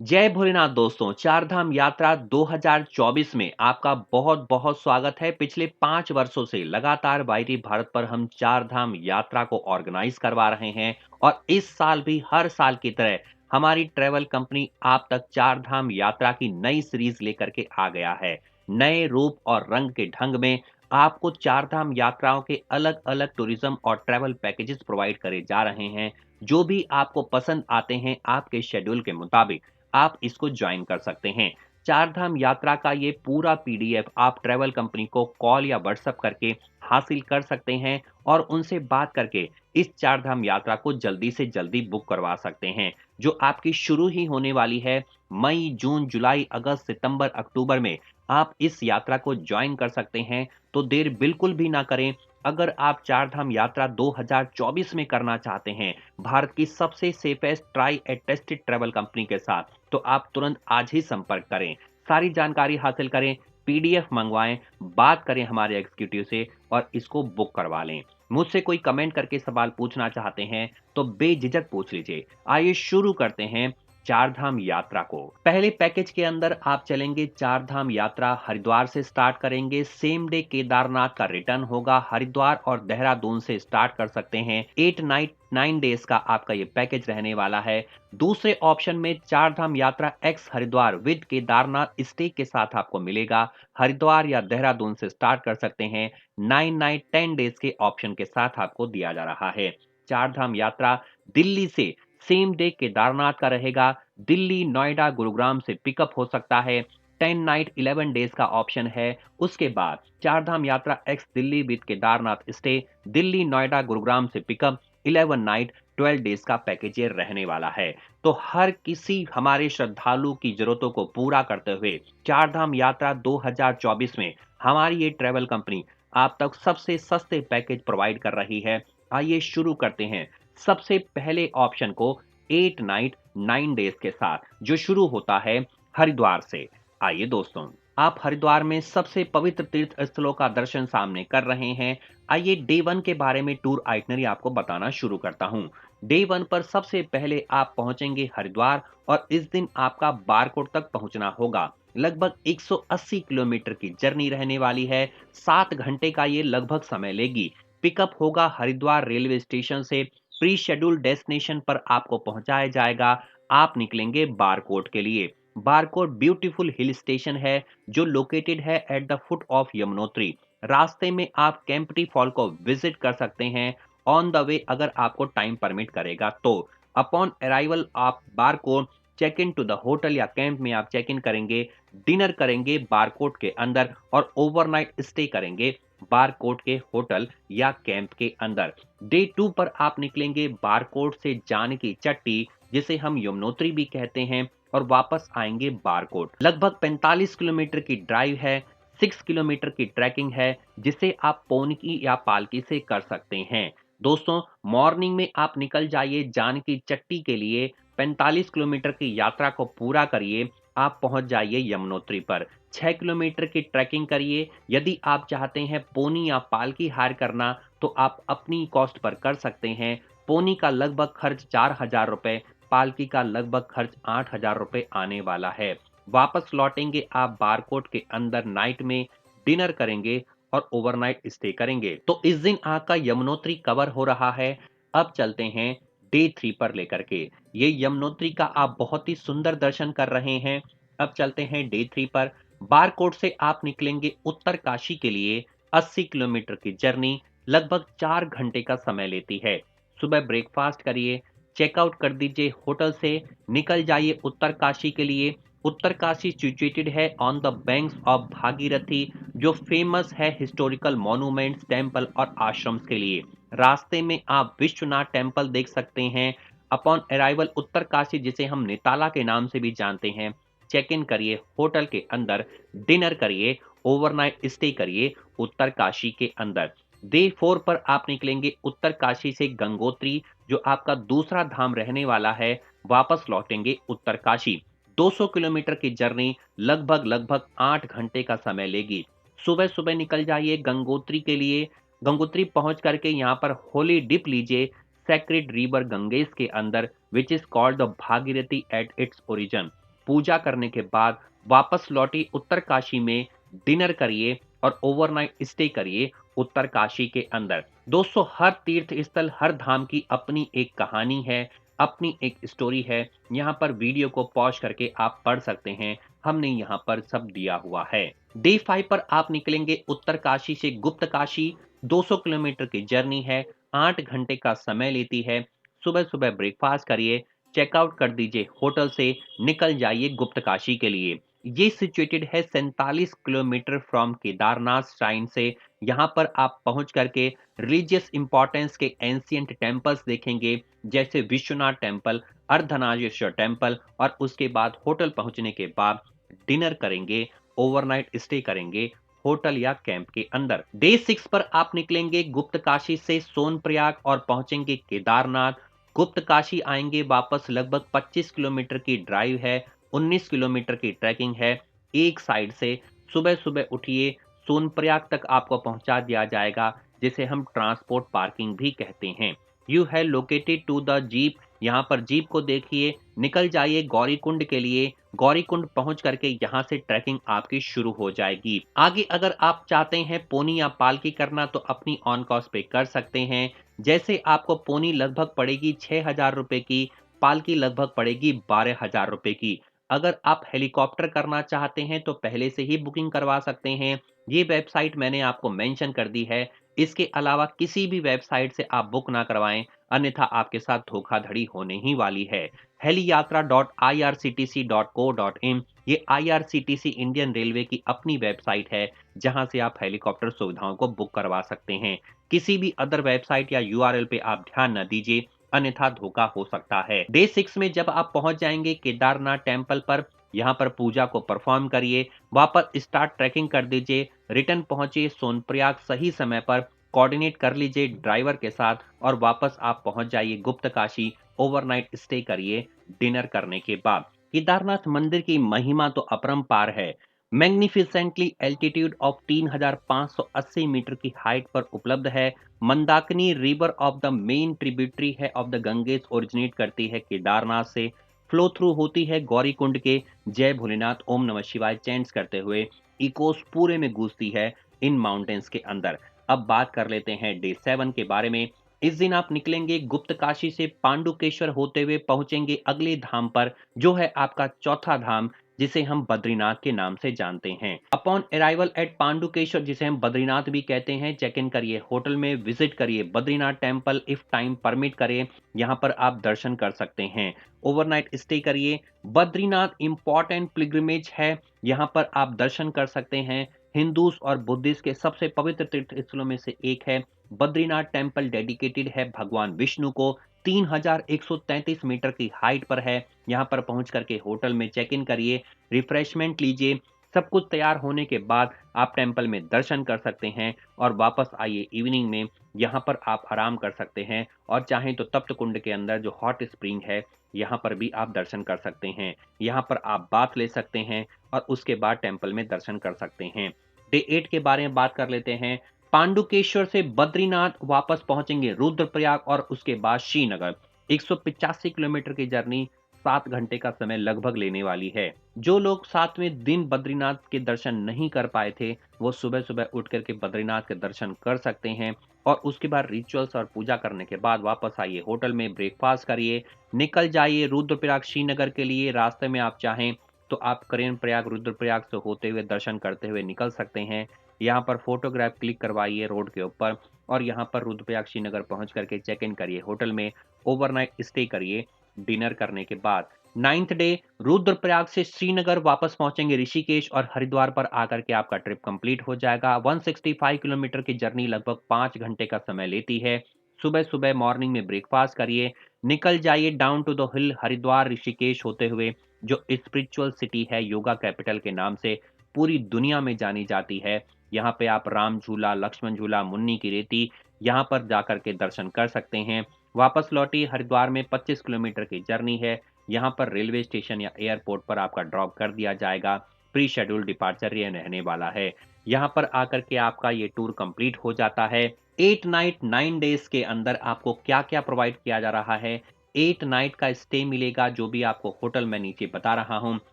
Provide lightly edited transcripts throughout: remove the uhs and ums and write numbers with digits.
जय भोलेनाथ दोस्तों, चारधाम यात्रा 2024 में आपका बहुत-बहुत स्वागत है। पिछले 5 वर्षों से लगातार वायरी भारत पर हम चारधाम यात्रा को ऑर्गेनाइज करवा रहे हैं और इस साल भी हर साल की तरह हमारी ट्रैवल कंपनी आप तक चारधाम यात्रा की नई सीरीज लेकर के आ गया है। नए रूप और रंग के ढंग में आपको चारधाम यात्राओं के अलग-अलग टूरिज्म और ट्रैवल पैकेजेस प्रोवाइड करे जा रहे हैं। जो भी आपको पसंद आते हैं आपके शेड्यूल के मुताबिक आप इसको ज्वाइन कर सकते हैं। चारधाम यात्रा का ये पूरा पीडीएफ आप ट्रैवल कंपनी को कॉल या व्हाट्सएप करके हासिल कर सकते हैं और उनसे बात करके इस चारधाम यात्रा को जल्दी से जल्दी बुक करवा सकते हैं, जो आपकी शुरू ही होने वाली है मई, जून, जुलाई, अगस्त, सितंबर, अक्टूबर में। आप इस यात्रा को ज्वाइन कर सकते हैं, तो देर बिल्कुल भी ना करें। अगर आप चारधाम यात्रा 2024 में करना चाहते हैं, भारत की सबसे safest try and tested travel company के साथ, तो आप तुरंत आज ही संपर्क करें। सारी जानकारी हासिल करें, पीडीएफ मंगवाएं, बात करें हमारे एग्जीक्यूटिव से और इसको बुक करवा लें। मुझसे कोई कमेंट करके सवाल पूछना चाहते हैं तो बेझिझक पूछ लीजिए। आइए शुरू करते हैं चारधाम यात्रा को। पहले पैकेज के अंदर आप चलेंगे चारधाम यात्रा, हरिद्वार से स्टार्ट करेंगे। सेम डे केदारनाथ का रिटर्न होगा। हरिद्वार और देहरादून से स्टार्ट कर सकते हैं। 8 नाइट 9 डेज का आपका ये पैकेज रहने वाला है। दूसरे ऑप्शन में चारधाम यात्रा x Haridwar with Kedarnath stay के साथ आपको मिलेगा। हरिद्वार या देहरादून से स्टार्ट कर सकते हैं। 9 नाइट 10 डेज के ऑप्शन के साथ आपको दिया जा रहा है। चारधाम यात्रा दिल्ली से सेम डे केदारनाथ का रहेगा। दिल्ली, नोएडा, गुरुग्राम से पिकअप हो सकता है। 10 नाइट 11 डेज का ऑप्शन है। उसके बाद चारधाम यात्रा x Delhi with Kedarnath stay, Delhi, Noida, Gurugram से पिकअप, 11 नाइट 12 डेज का पैकेज ये रहने वाला है। तो हर किसी हमारे श्रद्धालु की जरूरतों को पूरा करते हुए चारधाम यात्रा 2024 में हमारी ये ट्रैवल कंपनी आप तक सबसे सस्ते पैकेज प्रोवाइड कर रही है। आइए शुरू करते हैं सबसे पहले ऑप्शन को 8 नाइट 9 डेज के साथ, जो शुरू होता है हरिद्वार से। आइए दोस्तों, आप हरिद्वार में सबसे पवित्र तीर्थ स्थलों का दर्शन सामने कर रहे हैं। आइए डे 1 के बारे में टूर आइटनरी आपको बताना शुरू करता हूं। डे 1 पर सबसे पहले आप पहुंचेंगे हरिद्वार और इस दिन आपका बारकोट तक पहुंचना होगा। लगभग 180 किलोमीटर की जर्नी रहने वाली है। 7 घंटे का ये लगभग समय लेगी। पिकअप होगा हरिद्वार रेलवे स्टेशन से। प्री शेड्यूल डेस्टिनेशन पर आपको पहुंचाया जाएगा। आप निकलेंगे बारकोट के लिए। बारकोट ब्यूटीफुल हिल स्टेशन है जो लोकेटेड है at the foot of Yamunotri. रास्ते में आप कैंपटी फॉल को विजिट कर सकते हैं ऑन द वे, अगर आपको टाइम परमिट करेगा तो। अपॉन अराइवल आप Barkot check in to the hotel या कैंप में आप चेक इन करेंगे, डिनर करेंगे बारकोट के अंदर और ओवरनाइट स्टे करेंगे बारकोट के होटल या कैंप के अंदर। डे 2 पर आप निकलेंगे बारकोट से जानकी चट्टी, जिसे हम यमुनोत्री भी कहते हैं, और वापस आएंगे बारकोट। लगभग 45 किलोमीटर की ड्राइव है। 6 किलोमीटर की ट्रैकिंग है जिसे आप पौनकी या पालकी से कर सकते हैं। दोस्तों, मॉर्निंग में आप निकल जाइए जानकी चट्टी के लिए। 45 किलोमीटर की यात्रा को पूरा करिए, आप पहुंच जाइए यमुनोत्री पर। 6 किलोमीटर की ट्रैकिंग करिए। यदि आप चाहते हैं पोनी या पालकी हायर करना तो आप अपनी कॉस्ट पर कर सकते हैं। पोनी का लगभग खर्च 4,000 रुपए, पालकी का लगभग खर्च 8,000 रुपए आने वाला है। वापस लौटेंगे आप बारकोट के अंदर नाइट में, डिनर करेंगे और ओवरनाइट स्टे करेंगे। तो इस दिन आपका यमुनोत्री कवर हो रहा है। अब चलते हैं डे 3 पर लेकर के। ये यमुनोत्री का आप बहुत ही सुंदर दर्शन कर रहे हैं। अब चलते हैं डे 3 पर। बारकोट से आप निकलेंगे उत्तर काशी के लिए। 80 किलोमीटर की जर्नी लगभग 4 घंटे का समय लेती है। सुबह ब्रेकफास्ट करिए, चेकआउट कर दीजिए होटल से, निकल जाइए उत्तर काशी के लिए। उत्तर काशी सिचुएटेड है on the banks of Bhagirathi, जो फेमस है हिस्टोरिकल मॉन्यूमेंट्स, टेम्पल और आश्रम्स के लिए। रास्ते में आप विश्वनाथ टेम्पल देख सकते हैं। अपॉन अराइवल उत्तर काशी, जिसे हम निताला के नाम से भी जानते हैं, चेक इन करिए होटल के अंदर, डिनर करिए, ओवरनाइट स्टे करिए उत्तर काशी के अंदर। डे 4 पर आप निकलेंगे उत्तर काशी से गंगोत्री, जो आपका दूसरा धाम रहने वाला है। वापस लौटेंगे उत्तर काशी। 200 किलोमीटर की जर्नी लगभग 8 घंटे का समय लेगी। सुबह सुबह निकल जाइए गंगोत्री के लिए। गंगोत्री पहुंच करके यहाँ पर होली डिप लीजिए सेक्रेड रिवर गंगेस के अंदर, which is called the Bhagirathi at its origin. पूजा करने के बाद वापस लौटिए उत्तरकाशी में, डिनर करिए और ओवरनाइट स्टे करिए उत्तरकाशी के अंदर। दोस्तों, हर तीर्थ स्थल, हर धाम की अपनी एक कहानी है, अपनी एक स्टोरी है। यहाँ पर वीडियो को पॉज़ करके आप पढ़ सकते हैं, हमने यहाँ पर सब दिया हुआ है। डे 5 पर आप निकलेंगे उत्तरकाशी से गुप्तकाशी, 200 किलोमीटर की जर्नी है, 8 घंटे का समय लेती है। सुबह-सुबह ब्रेकफ़ास्ट करिए, चेकआउट कर दीजिए होटल से, निकल जाइए गुप्तकाशी के लिए। ये सिचुएटेड है 47 किलोमीटर फ्रॉम केदारनाथ श्राइन से। यहाँ पर आप पहुँच करके रिलीजियस इम्पोर्टेंस के एंशिएंट टेम्पल्स देखेंगे, जैसे विश्वनाथ टेम्पल, अर्धनारीश्वर टेम्पल और उसके बाद होटल पहुँचने के बाद डिनर करेंगे, ओवरनाइट स्टे करेंगे होटल या कैंप के अंदर। डे 6 पर आप निकलेंगे गुप्तकाशी से सोनप्रयाग और पहुंचेंगे केदारनाथ। गुप्तकाशी आएंगे वापस, लगभग 25 किलोमीटर की ड्राइव है, 19 किलोमीटर की ट्रैकिंग है एक साइड से। सुबह-सुबह उठिए, सोनप्रयाग तक आपको पहुंचा दिया जाएगा, जिसे हम ट्रांसपोर्ट पार्किंग भी कहते हैं। You have located to the jeep, यहाँ पर जीप को देखिए, निकल जाइए गौरीकुंड के लिए। गौरीकुंड पहुंच करके यहाँ से ट्रैकिंग आपकी शुरू हो जाएगी। आगे अगर आप चाहते हैं पोनी या पालकी करना तो अपनी ऑन कॉस्ट पे कर सकते हैं। जैसे आपको पोनी लगभग पड़ेगी 6,000 रुपए की, पालकी लगभग पड़ेगी 12,000 रुपए की। अगर आप हेलीकॉप्टर करना चाहते हैं तो पहले से ही बुकिंग करवा सकते हैं। ये वेबसाइट मैंने आपको मेंशन कर दी है। इसके अलावा किसी भी वेबसाइट से आप बुक ना करवाएं, अन्यथा आपके साथ धोखाधड़ी होने ही वाली है। heliyatra.irctc.co.in ये आईआरसीटीसी इंडियन रेलवे की अपनी वेबसाइट है, जहां से आप हेलीकॉप्टर सुविधाओं को बुक करवा सकते हैं। किसी भी अदर वेबसाइट या यूआरएल पे आप ध्यान न दीजिए, अन्यथा धोखा हो सकता है। डे 6 में जब आप पहुंच जाएंगे केदारनाथ टेम्पल पर, यहाँ पर पूजा को परफॉर्म करिए, वापस स्टार्ट ट्रैकिंग कर दीजिए, रिटर्न पहुंचिए सोनप्रयाग सही समय पर, कोऑर्डिनेट कर लीजिए ड्राइवर के साथ और वापस आप पहुंच जाइए गुप्तकाशी, ओवरनाइट स्टे करिए डिनर करने के बाद। केदारनाथ मंदिर की महिमा तो अपरंपार है। मैग्निफिसेंटली एल्टीट्यूड ऑफ 3,580 मीटर की हाइट पर उपलब्ध है। Mandakini river of the main tributary है ऑफ द गंगेस, ओरिजिनेट करती है केदारनाथ से, फ्लो थ्रू होती है गौरीकुंड के। जय भोलेनाथ, ओम नमः शिवाय चैंट्स करते हुए इकोस पूरे में गूंजती है इन माउंटेन्स के अंदर। अब बात कर लेते हैं डे 7 के बारे में। इस दिन आप निकलेंगे गुप्तकाशी से, पांडुकेश्वर होते हुए पहुंचेंगे अगले धाम पर, जो है आपका चौथा धाम, जिसे हम बद्रीनाथ के नाम से जानते हैं। अपॉन अराइवल एट पांडुकेश्वर, जिसे हम बद्रीनाथ भी कहते हैं, चेक इन करिए होटल में, विजिट करिए Badrinath temple if time permit करे, यहाँ पर आप दर्शन कर सकते हैं। ओवरनाइट स्टे करिए। बद्रीनाथ इंपॉर्टेंट पिलग्रिमेज है, यहाँ पर आप दर्शन कर सकते हैं। हिंदूज और बुद्धिस्ट के सबसे पवित्र तीर्थ स्थलों में से एक है। बद्रीनाथ टेम्पल डेडिकेटेड है भगवान विष्णु को, 3,133 मीटर की हाइट पर है। यहाँ पर पहुंच करके होटल में चेक इन करिए, रिफ्रेशमेंट लीजिए। सब कुछ तैयार होने के बाद आप टेम्पल में दर्शन कर सकते हैं और वापस आइए इवनिंग में। यहाँ पर आप आराम कर सकते हैं और चाहें तो तप्त कुंड के अंदर जो हॉट स्प्रिंग है, यहाँ पर भी आप दर्शन कर सकते हैं। यहाँ पर आप बाथ ले सकते हैं और उसके बाद टेम्पल में दर्शन कर सकते हैं। डे 8 के बारे में बात कर लेते हैं। पांडुकेश्वर से बद्रीनाथ वापस पहुंचेंगे रुद्रप्रयाग और उसके बाद श्रीनगर। 185 किलोमीटर की जर्नी, 7 घंटे का समय लगभग लेने वाली है। जो लोग 7वें दिन बद्रीनाथ के दर्शन नहीं कर पाए थे, वो सुबह-सुबह उठ कर के बद्रीनाथ के दर्शन कर सकते हैं और उसके बाद रिचुअल्स और पूजा करने के बाद वापस आइए होटल में, ब्रेकफास्ट करिए, निकल जाइए रुद्रप्रयाग श्रीनगर के लिए। रास्ते में आप चाहें तो आप करेन-प्रयाग, रुद्रप्रयाग से होते हुए दर्शन करते हुए निकल सकते हैं। यहाँ पर फोटोग्राफ क्लिक करवाइए रोड के ऊपर और यहाँ पर रुद्रप्रयाग श्रीनगर पहुंच करके चेक इन करिए होटल में, ओवरनाइट स्टे करिए डिनर करने के बाद। 9th डे रुद्रप्रयाग से श्रीनगर वापस पहुंचेंगे ऋषिकेश और हरिद्वार पर आकर के आपका ट्रिप कंप्लीट हो जाएगा। 165 किलोमीटर की जर्नी लगभग 5 घंटे का समय लेती है। सुबह-सुबह मॉर्निंग में ब्रेकफास्ट करिए, निकल जाइए down to the hill Haridwar Rishikesh होते हुए, जो स्पिरिचुअल सिटी है, योगा कैपिटल के नाम से पूरी दुनिया में जानी जाती है। यहाँ पे आप राम झूला, लक्ष्मण झूला, मुन्नी की रेती, यहाँ पर जाकर के दर्शन कर सकते हैं। वापस लौटिए हरिद्वार में, 25 किलोमीटर की जर्नी है। यहाँ पर रेलवे स्टेशन या एयरपोर्ट पर आपका ड्रॉप कर दिया जाएगा। प्री शेड्यूल डिपार्चर ये रहने वाला है। यहाँ पर आकर के आपका ये टूर कंप्लीट हो जाता है। 8 नाइट 9 डेज के अंदर आपको क्या-क्या प्रोवाइड किया जा रहा है, 8 नाइट का स्टे मिलेगा, जो भी आपको होटल मैं नीचे बता रहा हूँ।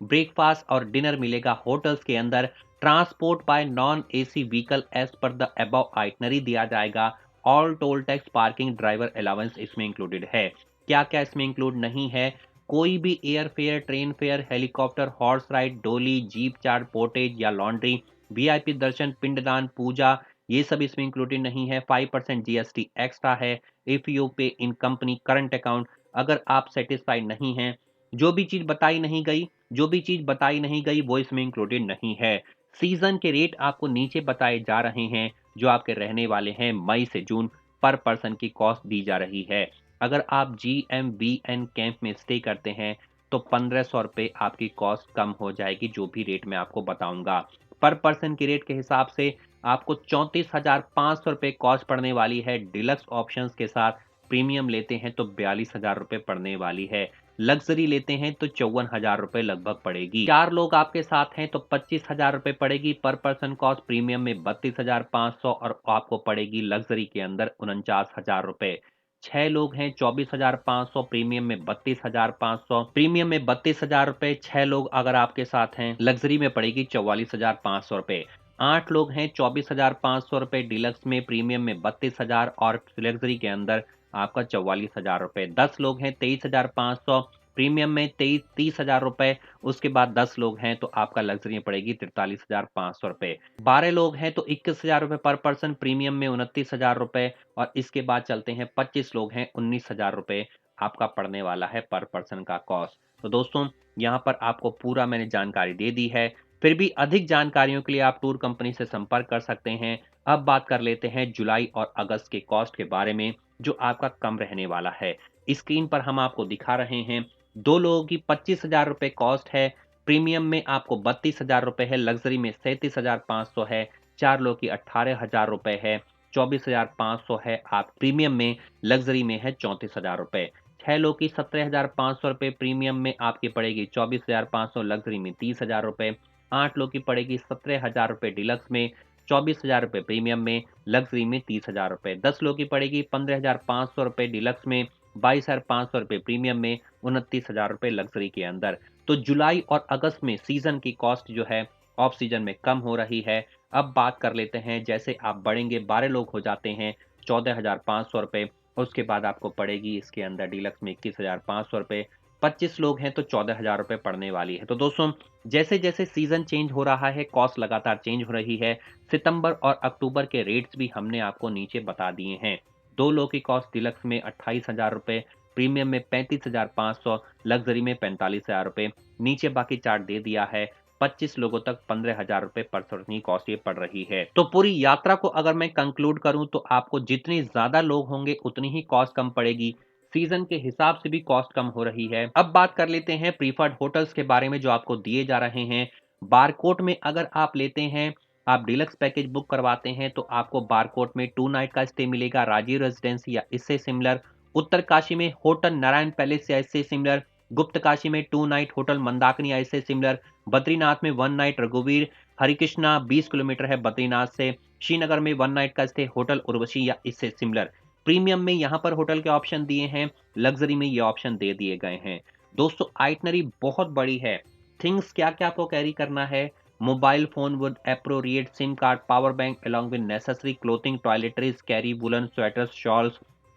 ब्रेकफास्ट और डिनर मिलेगा होटल्स के अंदर। Transport by non AC vehicle as per the above itinerary दिया जाएगा। All toll tax, parking, driver allowance इसमें इंक्लूडेड है। क्या-क्या इसमें इंक्लूड नहीं है? कोई भी air fare, train fare, helicopter, horse ride, डोली, जीप चार्ट, पोर्टेज या लॉन्ड्री, वीआईपी दर्शन, पिंडदान, पूजा, ये सब इसमें इंक्लूडेड नहीं है। 5% जीएसटी एक्स्ट्रा है। If you pay in company current account, अगर आप सेटिस्फाइड नहीं हैं, जो भी चीज़ बताई नहीं गई वो इसमें इंक्लूडेड नहीं है। सीज़न के रेट आपको नीचे बताए जा रहे हैं, जो आपके रहने वाले हैं मई से जून। पर पर्सन की कॉस्ट दी जा रही है। अगर आप जीएमवीएन कैंप में स्टे करते हैं, तो ₹1500 आपकी कॉस्ट कम हो जाएगी, जो भी रेट मैं आपको बताऊँगा। पर पर्सन के रेट के हिसाब से आपको ₹34,500 कॉस्ट पड़ने वाली है। डिलक्स ऑप्शंस के साथ प्रीमियम लेते हैं तो ₹42,000 पड़ने वाली है। लग्ज़री लेते हैं तो ₹54,000 लगभग पड़ेगी। 4 लोग आपके साथ हैं तो ₹25,000 पड़ेगी पर पर्सन कॉस्ट। प्रीमियम में 32,500 और आपको पड़ेगी लग्ज़री के अंदर ₹49,000। 6 लोग हैं, 24,500, प्रीमियम में 32,500। प्रीमियम में ₹32,000। 6 लोग अगर आपके साथ हैं, लग्ज़री में पड़ेगी ₹44,500। 8 लोग हैं, ₹24,500, डिलक्स में, प्रीमियम में 32,000 और लग्ज़री के अंदर आपका ₹44,000। 10 लोग हैं, 23,500, प्रीमियम में 30,000। उसके बाद 10 लोग हैं तो आपका लग्ज़री में पड़ेगी ₹43,500। 12 लोग हैं तो ₹21,000 पर पर्सन, प्रीमियम में ₹29,000। और इसके बाद चलते हैं 25 लोग हैं, ₹19,000 आपका पड़ने वाला है पर पर्सन का कॉस्ट। तो दोस्तों, यहाँ पर आपको पूरा मैंने जानकारी दे दी है। फिर भी अधिक जानकारियों के लिए आप टूर कंपनी से संपर्क कर सकते हैं। अब बात कर लेते हैं जुलाई और अगस्त के कॉस्ट के बारे में, जो आपका कम रहने वाला है। स्क्रीन पर हम आपको दिखा रहे हैं। 2 लोगों की ₹25,000 कॉस्ट है। प्रीमियम में आपको ₹32,000 है, लग्ज़री में 37,500 है। 4 लोगों की ₹18,000 है, 24,500 है आप प्रीमियम में, लग्ज़री में है ₹34,000। 6 लोगों की ₹17,500, प्रीमियम में आपकी पड़ेगी 24,500, लग्ज़री में ₹30,000। 8 लोगों की पड़ेगी ₹17,000 डिलक्स में, ₹24,000 प्रीमियम में, लग्ज़री में ₹30,000। 10 लोगों की पड़ेगी ₹15,500 डिलक्स में, ₹22,500 प्रीमियम में, ₹29,000 लग्ज़री के अंदर। तो जुलाई और अगस्त में सीज़न की कॉस्ट जो है ऑफ सीज़न में कम हो रही है। अब बात कर लेते हैं, जैसे आप बढ़ेंगे, 12 लोग हो जाते हैं, ₹14,500। उसके बाद आपको पड़ेगी इसके अंदर डीलक्स में ₹21,500। 25 लोग हैं तो ₹14,000 पड़ने वाली है। तो दोस्तों, जैसे-जैसे सीज़न चेंज हो रहा है, कॉस्ट लगातार चेंज हो रही है। सितंबर और अक्टूबर के रेट्स भी हमने आपको नीचे बता दिए हैं। 2 लोग की कॉस्ट डीलक्स में ₹28,000, प्रीमियम में 35,500, लग्ज़री में ₹45,000। नीचे बाकी चार्ट दे दिया है। 25 लोगों तक ₹15,000 पर पर्सन की कॉस्ट ये पड़ रही है। तो पूरी यात्रा को अगर मैं कंक्लूड करूं, तो आपको जितने ज़्यादा लोग होंगे उतनी ही कॉस्ट कम पड़ेगी। सीज़न के हिसाब से भी कॉस्ट कम हो रही है। अब बात कर लेते हैं प्रीफर्ड होटल्स के बारे में, जो आपको दिए जा रहे हैं। बारकोट में अगर आप लेते हैं, आप डीलक्स पैकेज बुक करवाते हैं, तो आपको बारकोट में 2 नाइट का स्टे मिलेगा, राजीव रेजिडेंसी या इससे सिमिलर। उत्तरकाशी में होटल नारायण पैलेस या इससे सिमिलर। गुप्तकाशी में 2 नाइट होटल मंदाकिनी या इससे सिमिलर। बद्रीनाथ में 1 नाइट रघुवीर। हरिकृष्णा 20 किलोमीटर है बद्रीनाथ से। श्रीनगर में 1 नाइट का स्टे होटल उर्वशी या इससे सिमिलर। प्रीमियम में यहाँ पर होटल के ऑप्शन दिए हैं, लग्जरी में ये ऑप्शन दे दिए गए हैं। दोस्तों, आइटनरी बहुत बड़ी है। थिंग्स क्या-क्या आपको कैरी करना है? Mobile phone with appropriate SIM card, power bank along with necessary clothing, toiletries, carry woolen sweaters, shawls,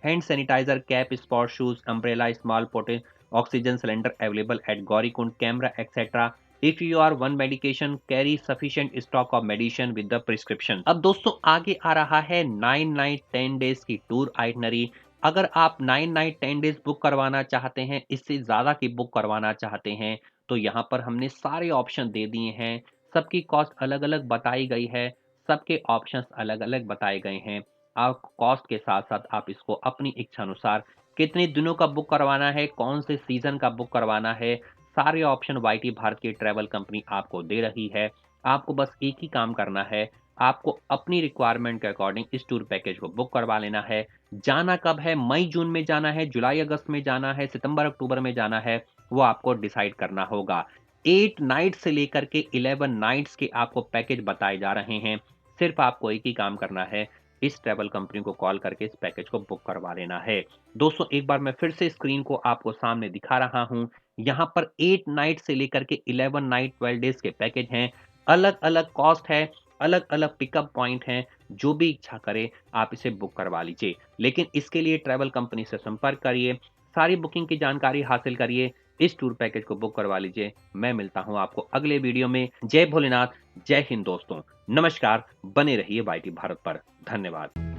hand sanitizer, cap, sport shoes, umbrella, small potted oxygen cylinder available at Gaurikund, camera, etc. If you are one medication, carry sufficient stock of medicine with the prescription. अब दोस्तों, आगे आ रहा है 9 night 10 days की tour itinerary. अगर आप 9 night 10 days book करवाना चाहते हैं, इससे ज़्यादा की बुक करवाना चाहते हैं, तो यहाँ पर हमने सारे ऑप्शन दे दिए हैं। सबकी कॉस्ट अलग-अलग बताई गई है, सबके ऑप्शंस अलग-अलग बताए गए हैं। आप कॉस्ट के साथ-साथ आप इसको अपनी इच्छानुसार कितने दिनों का बुक करवाना है, कौन से सीज़न का बुक करवाना है, सारे ऑप्शन वाईटी भारत की ट्रैवल कंपनी आपको दे रही है। आपको बस एक ही काम करना है, आपको अपनी रिक्वायरमेंट के अकॉर्डिंग इस टूर पैकेज को बुक करवा लेना है। जाना कब है? मई-जून में जाना है, जुलाई-अगस्त में जाना है, सितंबर-अक्टूबर में जाना है, वो आपको डिसाइड करना होगा। 8 नाइट से लेकर के 11 नाइट्स के आपको पैकेज बताए जा रहे हैं। सिर्फ आपको एक ही काम करना है, इस ट्रैवल कंपनी को कॉल करके इस पैकेज को बुक करवा लेना है। दोस्तों एक बार मैं फिर से स्क्रीन को आपको सामने दिखा रहा हूँ। यहाँ पर 8 नाइट से लेकर के 11 नाइट 12 डेज़ के पैकेज हैं। अलग-अलग कॉस्ट है, अलग-अलग पिकअप पॉइंट हैं। जो भी इच्छा करे आप इसे बुक करवा लीजिए। लेकिन इसके लिए ट्रैवल कंपनी से संपर्क करिए, सारी बुकिंग की जानकारी हासिल करिए, इस टूर पैकेज को बुक करवा लीजिए। मैं मिलता हूँ आपको अगले वीडियो में। जय भोलेनाथ, जय हिंद दोस्तों। नमस्कार, बने रहिए वाईटी भारत पर। धन्यवाद।